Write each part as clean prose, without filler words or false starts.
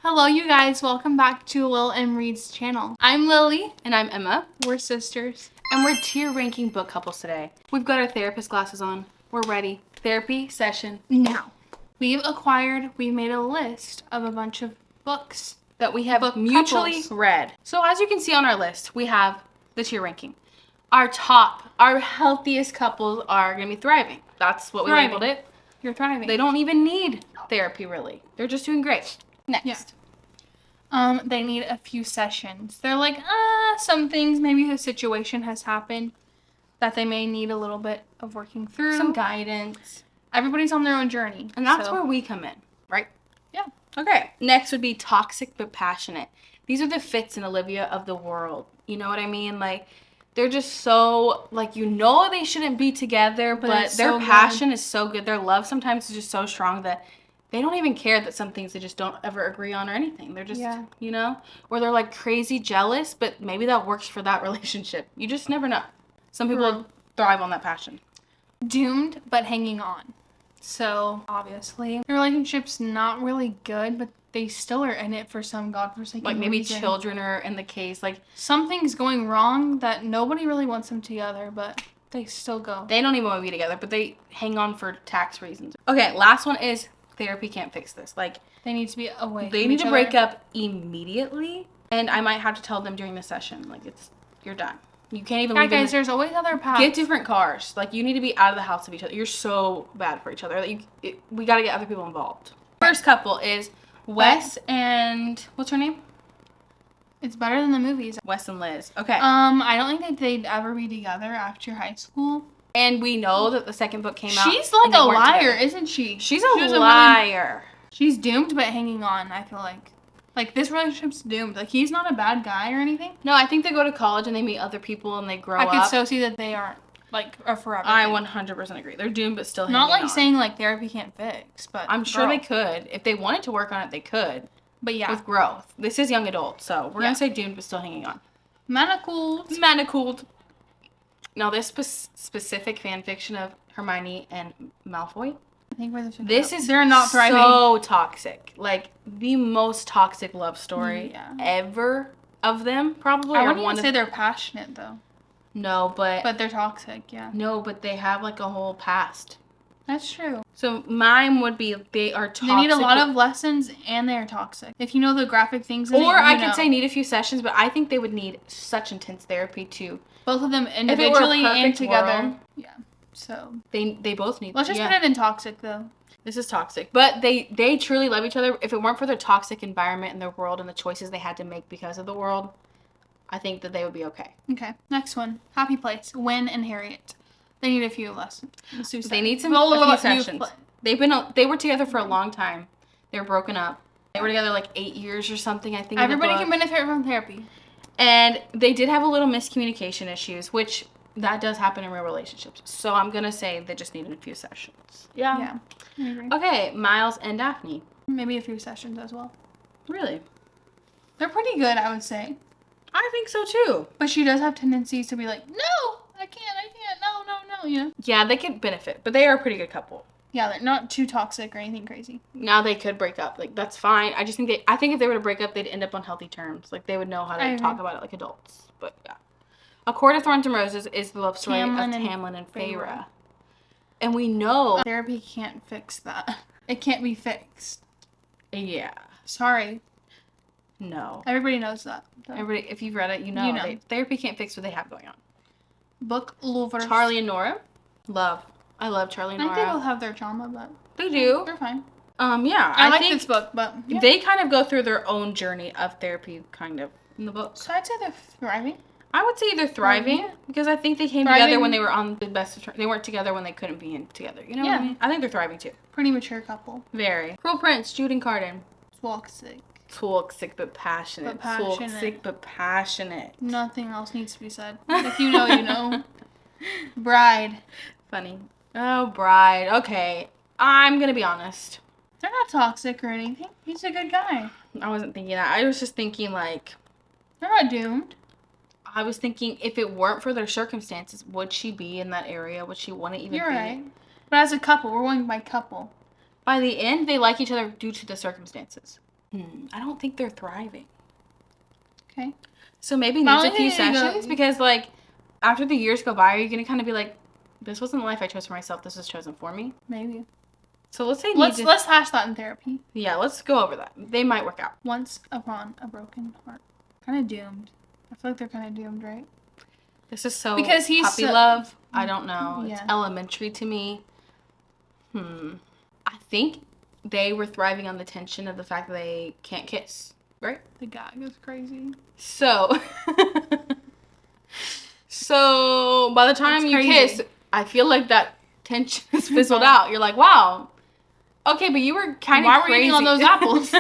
Hello, you guys. Welcome back to Lil M Reads channel. I'm Lily. And I'm Emma. We're sisters. And we're tier ranking book couples today. We've got our therapist glasses on. We're ready. Therapy session. Now, we made a list of a bunch of books that we have mutually read. So as you can see on our list, we have the tier ranking. Our healthiest couples are going to be thriving. That's what we labeled it. You're thriving. They don't even need therapy, really. They're just doing great. Next. Yeah. They need a few sessions. They're like, some things, maybe the situation has happened that they may need a little bit of working through. Some guidance. Everybody's on their own journey. And that's where we come in, right? Yeah. Okay. Next would be toxic but passionate. These are the Fitz and Olivia of the world. You know what I mean? Like, they're just so, like, they shouldn't be together, but their passion is so good. Their love sometimes is just so strong that they don't even care that some things they just don't ever agree on or anything. They're just, or they're like crazy jealous, but maybe that works for that relationship. You just never know. Some people thrive on that passion. Doomed, but hanging on. So, obviously, the relationship's not really good, but they still are in it for some godforsaken reason. Like, maybe children are in the case. Like, something's going wrong that nobody really wants them together, but they still go. They don't even want to be together, but they hang on for tax reasons. Okay, last one is therapy can't fix this. Like, they need to be away. They need to break up immediately, and I might have to tell them during the session, like, you're done. You can't even leave. Guys, there's always other paths. Get different cars. Like, you need to be out of the house of each other. You're so bad for each other. We got to get other people involved. First couple is Wes and what's her name? It's better than the movies. Wes and Liz. Okay. I don't think that they'd ever be together after high school. And we know that the second book came out. She's like a liar, isn't she? She's a liar. She's doomed, but hanging on, I feel like. Like, this relationship's doomed. Like, he's not a bad guy or anything. No, I think they go to college and they meet other people and they grow up. I could so see that they aren't, like, a forever I thing. 100% agree. They're doomed, but still hanging on. Not like saying, like, therapy can't fix, but I'm sure they could. If they wanted to work on it, they could. But yeah. With growth. This is young adult, so we're going to say doomed, but still hanging on. Manacled. Now, this specific fan fiction of Hermione and Malfoy. I think they're not thriving. So toxic. Like, the most toxic love story ever of them, probably. I wouldn't even say they're passionate, though. No, but they're toxic, yeah. No, but they have, like, a whole past. That's true. So mine would be they are toxic. They need a lot of lessons and they're toxic. If you know the graphic things in Or I could say need a few sessions, but I think they would need such intense therapy too. Both of them individually and together. World, yeah. So they both need. Let's just put it in toxic though. This is toxic. But they truly love each other. If it weren't for their toxic environment in their world and the choices they had to make because of the world, I think that they would be okay. Okay. Next one. Happy Place. Win and Harriet. They need a few lessons. They need a few sessions. They were together for a long time. They were broken up. They were together like 8 years or something, I think. Everybody can benefit from therapy. And they did have a little miscommunication issues, which that does happen in real relationships. So I'm going to say they just needed a few sessions. Yeah. I agree. Okay, Miles and Daphne. Maybe a few sessions as well. Really? They're pretty good, I would say. I think so too. But she does have tendencies to be like, no, I can't, no, you know? Yeah, they could benefit, but they are a pretty good couple. Yeah, they're not too toxic or anything crazy. Now they could break up. Like, that's fine. I think if they were to break up, they'd end up on healthy terms. Like, they would know how to talk about it like adults. But, yeah. A Court of Thorns and Roses is the love story of Tamlin and Feyre. And we know therapy can't fix that. It can't be fixed. Yeah. Sorry. No. Everybody knows that. Everybody, if you've read it, you know. Therapy can't fix what they have going on. Book lovers. Charlie and Nora. I love Charlie and Nora. I think they will have their trauma, but they do. They're fine. Yeah. I like this book, but they kind of go through their own journey of therapy, kind of, in the book. So I'd say they're thriving. I would say they're thriving because I think they came together when they were on the best of terms. They weren't together when they couldn't be together. You know what I mean? I think they're thriving too. Pretty mature couple. Very. Cruel Prince, Jude and Carden. Toxic. Toxic but passionate. Toxic but passionate. Nothing else needs to be said. If you know, you know. Bride. Funny. Oh, Bride. Okay. I'm going to be honest. They're not toxic or anything. He's a good guy. I wasn't thinking that. I was just thinking, like, they're not doomed. I was thinking if it weren't for their circumstances, would she be in that area? Would she want to even be? You're right. But as a couple, we're going by couple. By the end, they like each other due to the circumstances. I don't think they're thriving. Okay. So maybe needs a few sessions because, like, after the years go by, are you going to kind of be like, this wasn't the life I chose for myself. This was chosen for me? Maybe. So let's say let's hash that in therapy. Yeah, let's go over that. They might work out. Once upon a broken heart. Kind of doomed. I feel like they're kind of doomed, right? This is so because he's puppy love. I don't know. Yeah. It's elementary to me. I think they were thriving on the tension of the fact that they can't kiss, right? The gag is crazy. So by the time you kiss, I feel like that tension is fizzled out. You're like, wow. Okay, but you were kind of crazy. Why were you eating all those apples?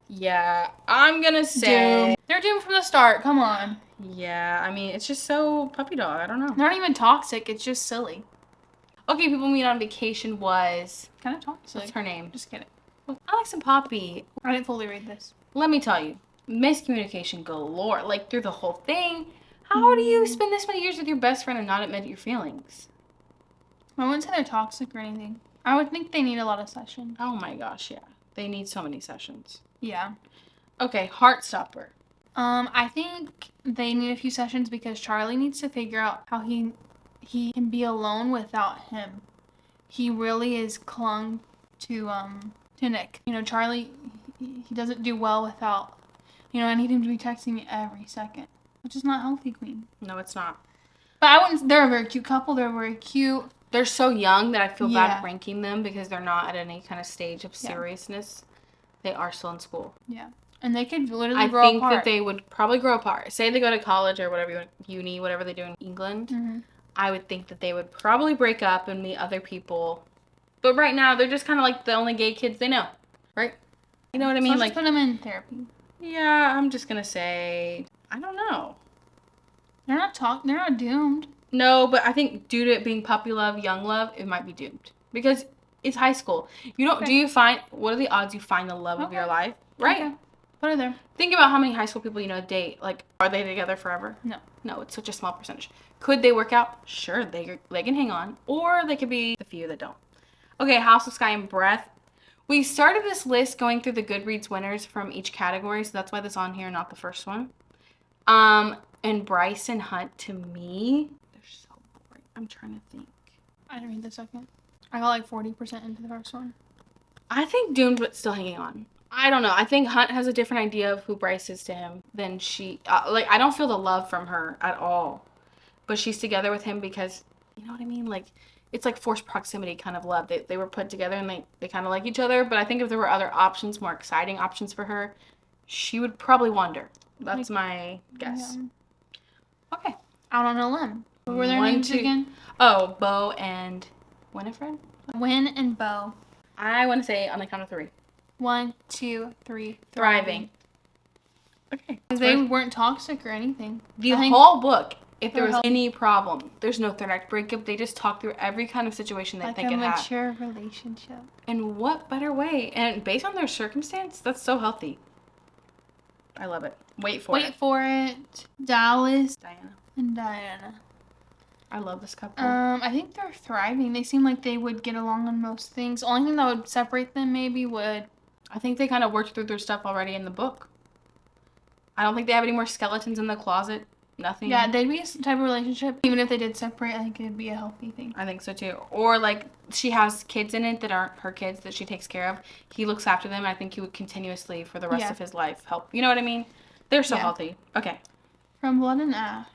Yeah, I'm gonna say... Doomed. They're doomed from the start. Come on. Yeah, I mean, it's just so puppy dog. I don't know. They're not even toxic. It's just silly. Okay, People Meet on Vacation was... kind of toxic. What's her name? Just kidding. Alex and Poppy. I didn't fully read this. Let me tell you. Miscommunication galore. Like, through the whole thing. How do you spend this many years with your best friend and not admit your feelings? I wouldn't say they're toxic or anything. I would think they need a lot of sessions. Oh my gosh, yeah. They need so many sessions. Yeah. Okay, Heartstopper. I think they need a few sessions because Charlie needs to figure out how he can be alone without him. He really is clung to Nick. You know, Charlie, he doesn't do well without, you know, I need him to be texting me every second, which is not healthy, Queen. No, it's not. But they're a very cute couple. They're very cute. They're so young that I feel bad ranking them because they're not at any kind of stage of seriousness. They are still in school. Yeah. And they could literally grow apart. I think that they would probably grow apart. Say they go to college or whatever, uni, whatever they do in England. Mm-hmm. I would think that they would probably break up and meet other people. But right now, they're just kind of like the only gay kids they know. Right? You know what I mean? So like, just put them in therapy. Yeah, I'm just going to say, I don't know. They're not doomed. No, but I think due to it being puppy love, young love, it might be doomed. Because it's high school. You don't, what are the odds you find the love of your life? Right? Okay. Put her there. Think about how many high school people you know date. Like, are they together forever? No. No, it's such a small percentage. Could they work out? Sure, they can hang on. Or they could be the few that don't. Okay, House of Sky and Breath. We started this list going through the Goodreads winners from each category, so that's why this is on here, not the first one. And Bryce and Hunt, to me, they're so boring. I'm trying to think. I didn't read the second. I got like 40% into the first one. I think doomed, but still hanging on. I don't know. I think Hunt has a different idea of who Bryce is to him than she... like, I don't feel the love from her at all. But she's together with him because, you know what I mean? Like, it's like forced proximity kind of love. They were put together and they kind of like each other. But I think if there were other options, more exciting options for her, she would probably wander. That's my guess. Yeah. Okay. Out on a limb. What were their names again? Oh, Bo and Winifred? Win and Bo. I want to say on the count of 3. 1, 2, 3. Thriving. Okay. Because they weren't toxic or anything. The whole book, if there was any problem, there's no third act breakup. They just talk through every kind of situation they think it had. Like a mature relationship. And what better way? And based on their circumstance, that's so healthy. I love it. Wait for it. Dallas. Diana. And Diana. I love this couple. I think they're thriving. They seem like they would get along on most things. The only thing that would separate them maybe would... I think they kind of worked through their stuff already in the book. I don't think they have any more skeletons in the closet. Nothing. Yeah, they'd be a type of relationship. Even if they did separate, I think it'd be a healthy thing. I think so too. Or like she has kids in it that aren't her kids that she takes care of. He looks after them. And I think he would continuously for the rest of his life help. You know what I mean? They're so healthy. Okay. From Blood and Ash.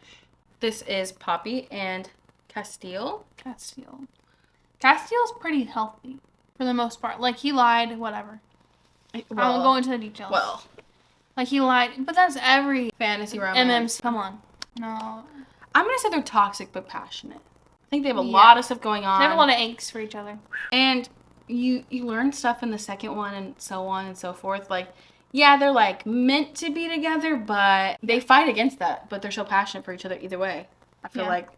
This is Poppy and Castile. Castile's pretty healthy for the most part. Like he lied, whatever. I won't go into the details. Well. Like he lied, but that's every fantasy romance. MMs. Come on. No. I'm going to say they're toxic but passionate. I think they have a lot of stuff going on. They have a lot of angst for each other. And you learn stuff in the second one and so on and so forth. Like, yeah, they're like meant to be together, but they fight against that. But they're so passionate for each other either way. I feel like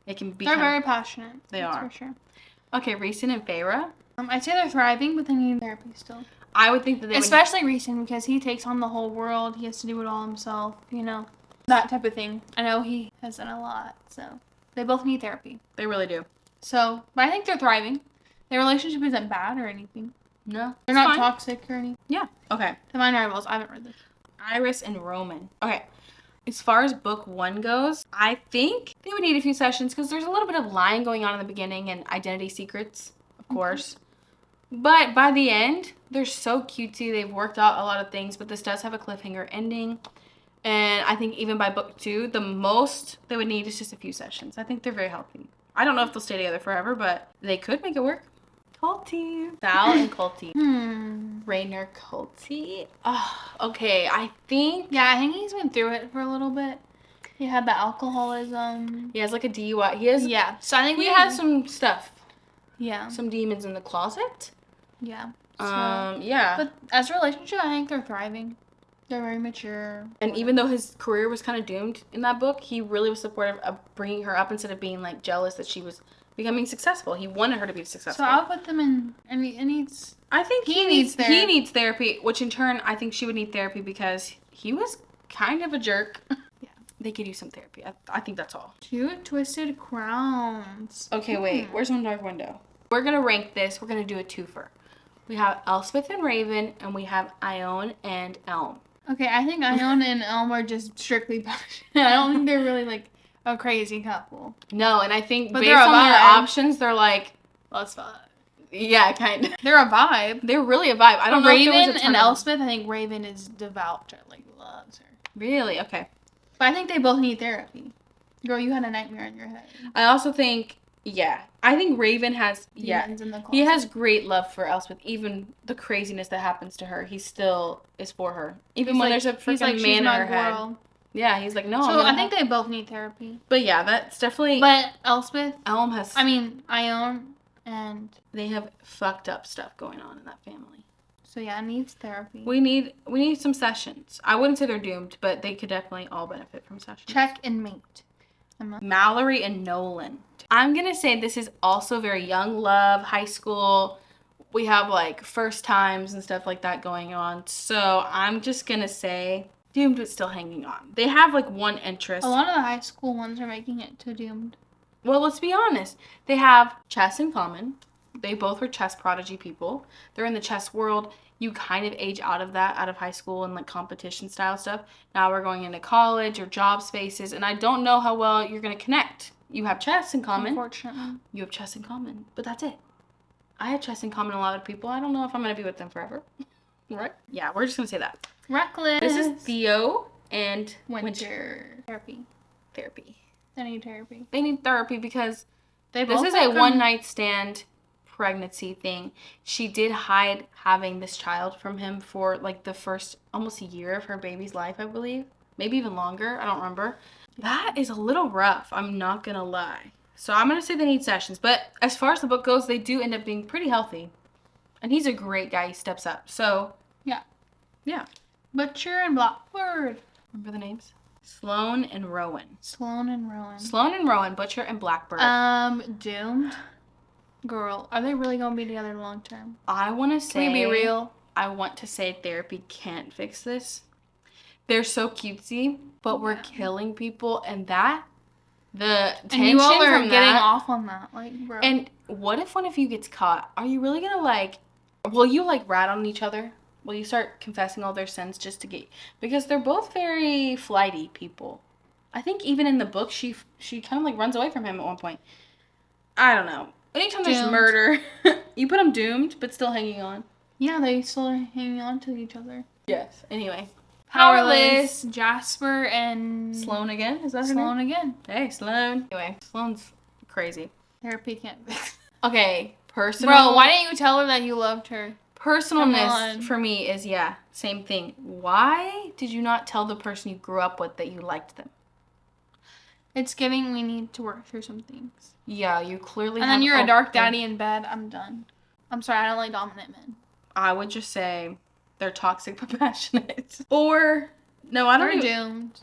it can be. They're very passionate. They are. For sure. Okay, Reeson and Feyre. I'd say they're thriving, but they need therapy still. I would think that they especially Reeson, because he takes on the whole world. He has to do it all himself, you know. That type of thing. I know he has done a lot, so they both need therapy. They really do. So, but I think they're thriving. Their relationship isn't bad or anything. No. They're not toxic or anything. Yeah. Okay. The minor rivals. I haven't read this. Iris and Roman. Okay. As far as book 1 goes, I think they would need a few sessions because there's a little bit of lying going on in the beginning and identity secrets, of course. But by the end, they're so cutesy. They've worked out a lot of things, but this does have a cliffhanger ending. And I think even by book 2, the most they would need is just a few sessions. I think they're very healthy. I don't know if they'll stay together forever, but they could make it work. Colty. Sal and Colty. Rainer Colty. Oh, okay. I think he's been through it for a little bit. He had the alcoholism. He has like a DUI. He has. Yeah. So I think he has some stuff. Yeah. Some demons in the closet. Yeah. Yeah. But as a relationship, I think they're thriving. They're very mature. And even though his career was kind of doomed in that book, he really was supportive of bringing her up instead of being like jealous that she was becoming successful. He wanted her to be successful. So I'll put them in. I mean, I think he needs therapy. He needs therapy, which in turn I think she would need therapy because he was kind of a jerk. Yeah. They could use some therapy. I think that's all. 2 twisted crowns. Okay, wait. Where's my dark window? We're gonna rank this. We're gonna do a twofer. We have Elspeth and Raven, and we have Ione and Elm. Okay, I think Ione and Elm are just strictly passionate. I don't think they're really like a crazy couple. No, and I think but based on their options, they're like, let's vibe. Yeah, kind of. They're a vibe. They're really a vibe. I don't know Raven if there was a ton and of Elspeth, I think Raven is devout. Like, loves her. Really? Okay. But I think they both need therapy. Girl, you had a nightmare in your head. I also think, I think Raven has, Demons in the closet. He has great love for Elspeth. Even the craziness that happens to her, he still is for her. Even when there's a freaking man in her head. Yeah, he's like, no. So I think they both need therapy. But yeah, that's definitely. But Elspeth, Ione, and they have fucked up stuff going on in that family. So yeah, it needs therapy. We need some sessions. I wouldn't say they're doomed, but they could definitely all benefit from sessions. Check and mate. Mallory and Nolan. I'm gonna say this is also very young love, high school. We have like first times and stuff like that going on. So I'm just gonna say doomed but still hanging on. They have like one interest. A lot of the high school ones are making it to doomed. Well, let's be honest. They have chess in common. They both are chess prodigy people. They're in the chess world. You kind of age out of that, out of high school and like competition style stuff. Now we're going into college or job spaces, and I don't know how well you're going to connect. You have chess in common. Unfortunately. You have chess in common, but that's it. I have chess in common with a lot of people. I don't know if I'm going to be with them forever. Right? Yeah, we're just going to say that. Reckless. This is Theo and Winter. Therapy. They need therapy. They need therapy because this is a one-night stand pregnancy thing. She did hide having this child from him for like the first almost a year of her baby's life, I believe. Maybe even longer. I don't remember. That is a little rough. I'm not going to lie. So I'm going to say they need sessions. But as far as the book goes, they do end up being pretty healthy. And he's a great guy. He steps up. So, yeah. Yeah. Butcher and Blackbird. Remember the names? Sloane and Rowan. Sloane and Rowan. Butcher and Blackbird. Doomed. Girl, are they really going to be together long term? I want to say... Can we be real? I want to say therapy can't fix this. They're so cutesy, but we're killing people, and the tension and you all are from getting off on that, like, bro. And what if one of you gets caught? Are you really gonna will you rat on each other? Will you start confessing all their sins just to get? Because they're both very flighty people. I think even in the book, she kind of runs away from him at one point. I don't know. Anytime there's murder, you put them doomed, but still hanging on. Yeah, they still are hanging on to each other. Yes. Anyway. Powerless, Jasper, and... Sloane again? Is that her name? Sloane again. Hey, Sloane. Anyway, Sloane's crazy. Therapy can't fix. Okay, personal... Bro, why didn't you tell her that you loved her? Personalness for me is, same thing. Why did you not tell the person you grew up with that you liked them? It's giving we need to work through some things. Yeah, you clearly And then you're a dark daddy in bed. I'm done. I'm sorry, I don't like dominant men. I would just say... They're toxic but passionate. Or, no, I don't They're doomed.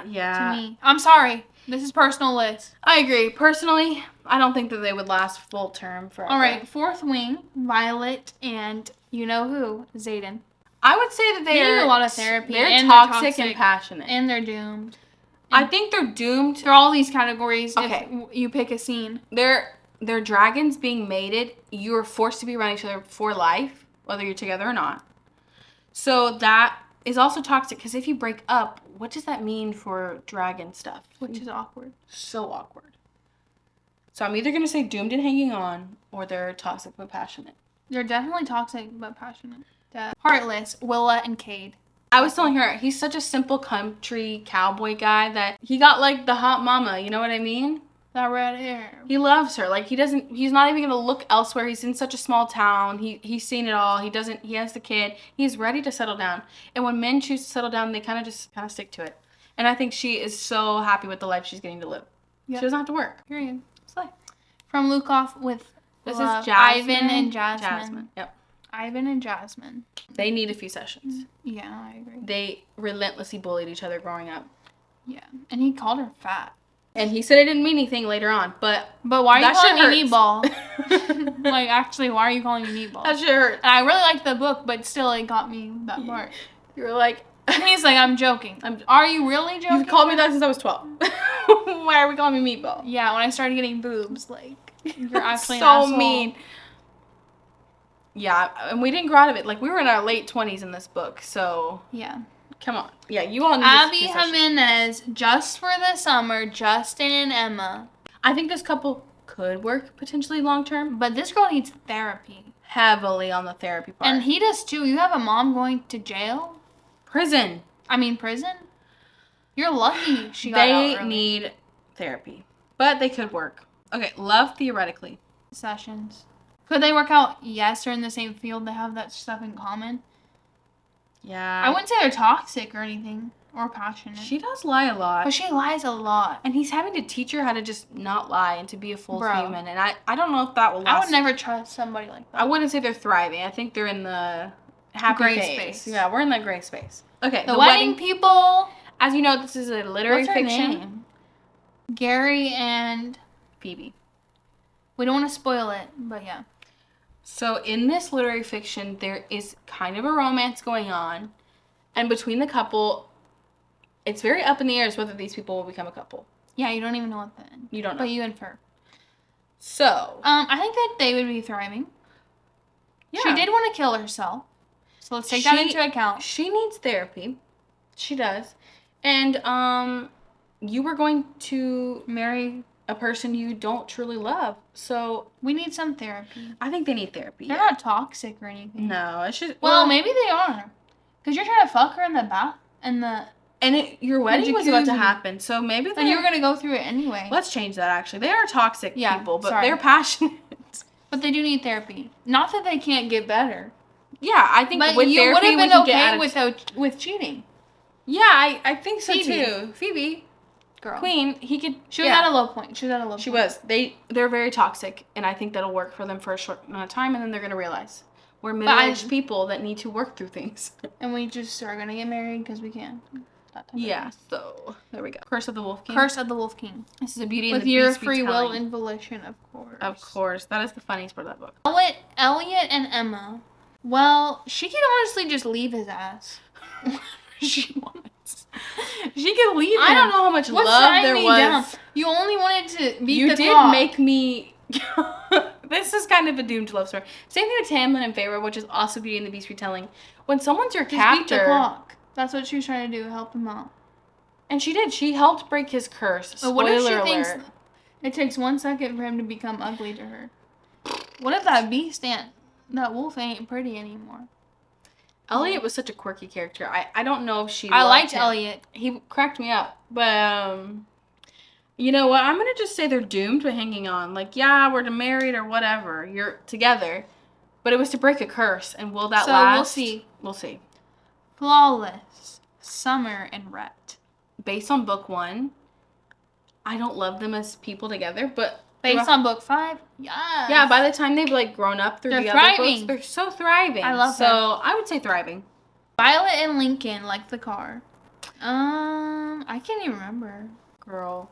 Yeah. To me. I'm sorry. This is personal list. I agree. Personally, I don't think that they would last full term forever. All right, fourth wing, Violet and you know who, Xaden. I would say that they need a lot of therapy. They're toxic and passionate. And they're doomed. I think they're doomed. They're all these categories if you pick a scene. They're dragons being mated. You are forced to be around each other for life. whether you're together or not. So that is also toxic, because if you break up, what does that mean for dragon stuff? Which is awkward. So awkward. So I'm either going to say doomed and hanging on, or they're toxic but passionate. They're definitely toxic but passionate. Heartless, Willa and Cade. I was telling her, he's such a simple country cowboy guy that he got, like, the hot mama, you know what I mean? That red hair. He loves her. Like, he's not even going to look elsewhere. He's in such a small town. He's seen it all. He has the kid. He's ready to settle down. And when men choose to settle down, they kind of stick to it. And I think she is so happy with the life she's getting to live. Yep. She doesn't have to work. Period. Slay. From Lukoff with this love. Is Jasmine. Ivan and Jasmine. Jasmine. Yep. Ivan and Jasmine. They need a few sessions. Yeah, I agree. They relentlessly bullied each other growing up. Yeah. And he called her fat. And he said it didn't mean anything later on, but why are you calling me meatball? Like, actually, why are you calling me meatball? That shit hurt. And I really liked the book, but still, it got me that part. You were like... And he's like, I'm joking. Are you really joking? You've called me that since I was 12. Why are we calling me meatball? Yeah, when I started getting boobs, like, you're actually so an asshole. mean. Yeah, and we didn't grow out of it. Like, we were in our late 20s in this book, so... Yeah. Come on. Yeah, you all need Abby Jimenez, Just for the Summer, Justin and Emma. I think this couple could work potentially long term. But this girl needs therapy. Heavily on the therapy part. And he does too. You have a mom going to jail? Prison. You're lucky she got out early. They need therapy. But they could work. Okay, love theoretically. Sessions. Could they work out? Yes, they're in the same field. They have that stuff in common. Yeah. I wouldn't say they're toxic or anything. Or passionate. She does lie a lot. But she lies a lot. And he's having to teach her how to just not lie and to be a full human. And I don't know if that will last. I would never trust somebody like that. I wouldn't say they're thriving. I think they're in the happy gray phase. space. Yeah, we're in that gray space. Okay. The wedding people. As you know, this is a literary fiction. Name? Gary and Phoebe. We don't want to spoil it, but yeah. So in this literary fiction, there is kind of a romance going on. And between the couple, it's very up in the air as whether these people will become a couple. Yeah, you don't even know what the end. You don't know. But you infer. So. I think that they would be thriving. Yeah. She did want to kill herself. So let's take that into account. She needs therapy. She does. And you were going to marry a person you don't truly love. So we need some therapy. I think they need therapy. They're not toxic or anything. No, it's just well, maybe they are. Because you're trying to fuck her in the bath your wedding was about to happen, so maybe and you were gonna go through it anyway. Let's change that. Actually, they are toxic people, but sorry. They're passionate. But they do need therapy. Not that they can't get better. Yeah, I think but with you therapy would have been okay with cheating. Yeah, I think so too. Phoebe, girl, queen, She was at a low point. She was. They're very toxic, and I think that'll work for them for a short amount of time, and then they're gonna realize we're middle-aged people that need to work through things. And we just are gonna get married because we can. Yeah, so there we go. Curse of the Wolf King. Curse of the Wolf King. This is a Beauty and the Beast with your free will and volition, of course. Of course. That is the funniest part of that book. Elliot and Emma. Well, she can honestly just leave his ass. She wants. She can leave him. I don't know how much love there was. Down? You only wanted to beat the clock. You did make me... This is kind of a doomed love story. Same thing with Tamlin and Feyre, which is also Beauty and the Beast retelling. When someone's your captor... beat the clock. That's what she was trying to do, help him out. And she did. She helped break his curse. But what if she thinks it takes 1 second for him to become ugly to her? What if that wolf ain't pretty anymore? Elliot was such a quirky character. I don't know if she I liked him. Elliot. He cracked me up. But, you know what? I'm going to just say they're doomed to hanging on. Like, yeah, we're married or whatever. You're together. But it was to break a curse. And will that last? We'll see. We'll see. Flawless, Summer, and Rhett. Based on book 1, I don't love them as people together, but... Based on book 5, yes. Yeah, by the time they've, grown up through the other books, they're so thriving. I love them. So, I would say thriving. Violet and Lincoln, like the car. I can't even remember. Girl.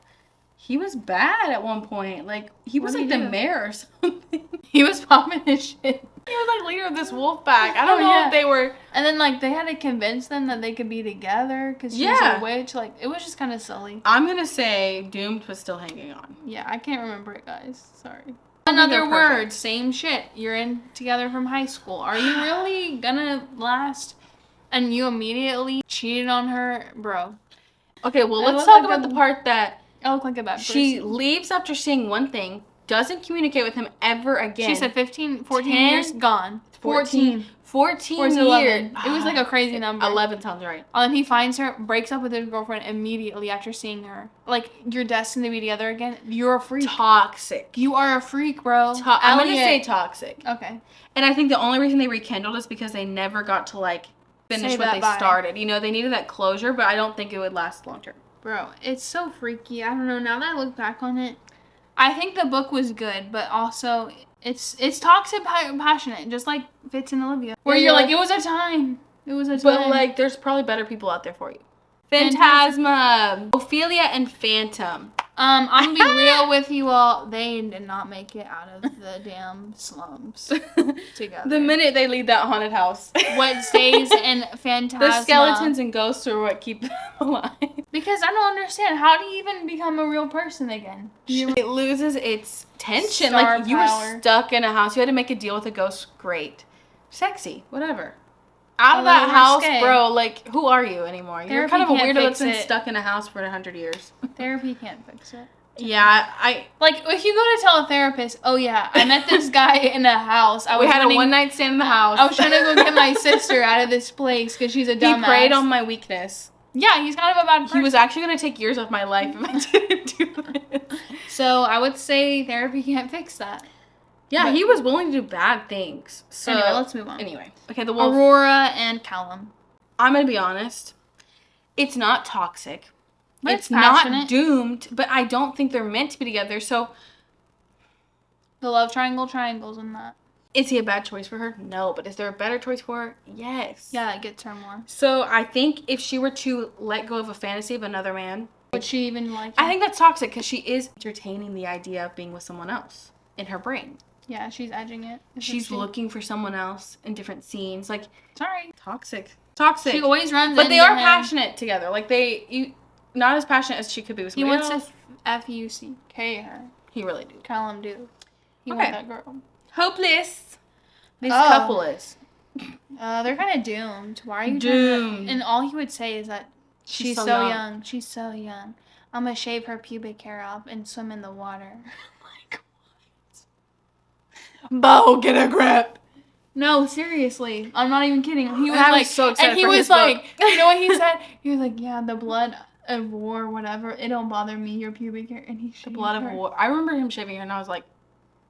He was bad at one point. He was the mayor or something. He was popping his shit. He was leader of this wolf pack. I don't know if they were... And then they had to convince them that they could be together because she was a witch. It was just kind of silly. I'm going to say Doomed was still hanging on. Yeah, I can't remember it, guys. Sorry. In other words, same shit. You're in together from high school. Are you really gonna last? And you immediately cheated on her, bro. Okay, well, let's talk about the part that I look like a bad person. She leaves after seeing one thing, doesn't communicate with him ever again. She said 14 years gone. 14 years. 11. It was like a crazy number. 11 sounds right. And he finds her, breaks up with his girlfriend immediately after seeing her. Like, you're destined to be together again. You're a freak. Toxic. You are a freak, bro. I'm going to say toxic. Okay. And I think the only reason they rekindled is because they never got to, like, finish what they started. You know, they needed that closure, but I don't think it would last long term. Bro, it's so freaky. I don't know. Now that I look back on it, I think the book was good, but also it's toxic, passionate, just like Fitz and Olivia. Where you're like, it was a time. It was a time. But like, there's probably better people out there for you. Phantasma, Ophelia, and Phantom. I'm gonna be real with you all. They did not make it out of the damn slums together. The minute they leave that haunted house. What stays in Phantasma. The skeletons and ghosts are what keep them alive. Because I don't understand. How do you even become a real person again? It loses its tension. Like, you were stuck in a house. You had to make a deal with a ghost. Great. Sexy. Whatever. Out of that house, bro, like, who are you anymore? You're kind of a weirdo that's been stuck in a house for 100 years. Therapy can't fix it. Yeah, like, if you go to tell a therapist, oh yeah, I met this guy in a house. We had a one-night stand in the house. I was trying to go get my sister out of this place because she's a dumbass. He preyed on my weakness. Yeah, he's kind of a bad person. He was actually going to take years off my life if I didn't do this. So I would say therapy can't fix that. Yeah, but he was willing to do bad things. So anyway, let's move on. Anyway, okay, the wolf. Aurora and Callum. I'm going to be honest. It's not toxic. But it's not doomed, but I don't think they're meant to be together, so... The love triangles in that. Is he a bad choice for her? No, but is there a better choice for her? Yes. Yeah, that gets her more. So I think if she were to let go of a fantasy of another man... Would she even like him? I think that's toxic, because she is entertaining the idea of being with someone else in her brain. Yeah, she's edging it. She's looking for someone else in different scenes. Like, sorry. Toxic. She always runs but they are passionate together. Like, not as passionate as she could be with somebody else. He wants to F-U-C-K her. He really do. Callum do. He wants that girl. Hopeless. This couple is. They're kind of doomed. Why are you doomed? And all he would say is that she's so young. She's so young. I'm going to shave her pubic hair off and swim in the water. Like, what? Bo, get a grip. No, seriously. I'm not even kidding. He was like, so excited and he was like, you know what he said? He was like, yeah, the blood of war, whatever, it don't bother me, your pubic hair. And he shaved the blood of war. I remember him shaving her, and I was like,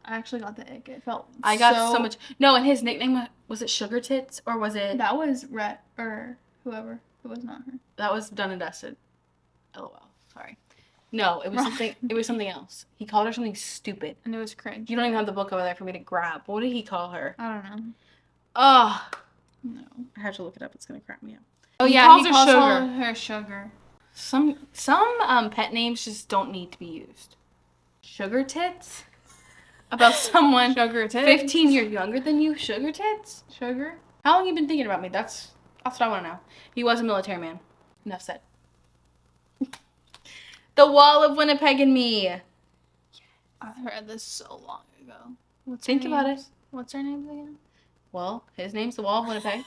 I actually got the ick. It felt I got so much. No, and his nickname was it Sugar Tits, or was it? That was Rhett or whoever. It was not her. That was Done and Dusted. LOL. Sorry. No, it was something. It was something else. He called her something stupid, and it was cringe. You don't even have the book over there for me to grab. What did he call her? I don't know. Oh, no. I have to look it up. It's gonna crack me up. Oh yeah, he calls her Sugar. Some pet names just don't need to be used. Sugar Tits. About someone Sugar Tits. 15 years younger than you. Sugar Tits. Sugar. How long you been thinking about me? That's what I want to know. He was a military man. Enough said. The Wall of Winnipeg and Me. I read this so long ago. Think about it. What's her name again? Well, his name's The Wall of Winnipeg.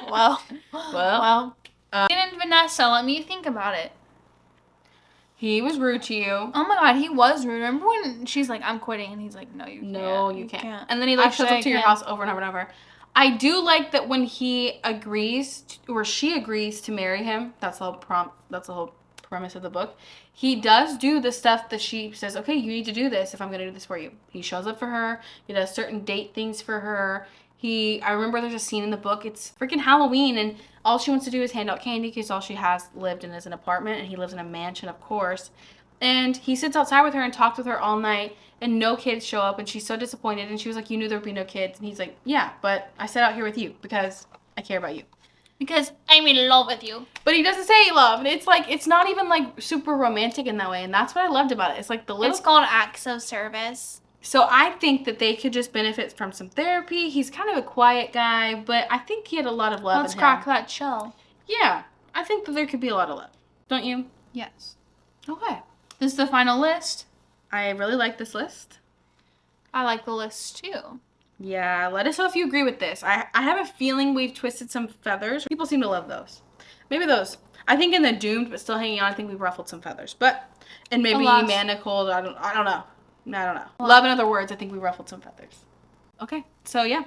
Well. And Vanessa, let me think about it. He was rude to you. Oh my god, he was rude. Remember when she's like, I'm quitting, and he's like, no, you can't. No, you can't. And then he shows up to your house over and over and over. I do like that when he agrees, or she agrees to marry him. That's the whole premise of the book. He does do the stuff that she says, okay, you need to do this if I'm going to do this for you. He shows up for her. He does certain date things for her. I remember there's a scene in the book. It's freaking Halloween, and all she wants to do is hand out candy because all she has lived in is an apartment, and he lives in a mansion, of course. And he sits outside with her and talks with her all night, and no kids show up, and she's so disappointed. And she was like, you knew there would be no kids. And he's like, yeah, but I set out here with you because I care about you. Because I'm in love with you. But he doesn't say love. And it's like, it's not even like super romantic in that way. And that's what I loved about it. It's like the little... It's called acts of service. So I think that they could just benefit from some therapy. He's kind of a quiet guy, but I think he had a lot of love in him. Let's crack that shell. Yeah. I think that there could be a lot of love. Don't you? Yes. Okay. This is the final list. I really like this list. I like the list too. Yeah, let us know if you agree with this. I have a feeling we've twisted some feathers. People seem to love those. Maybe those. I think in the doomed but still hanging on, I think we've ruffled some feathers. But, and maybe manacled, I don't know. I don't know. Love, in other words, I think we ruffled some feathers. Okay, so yeah.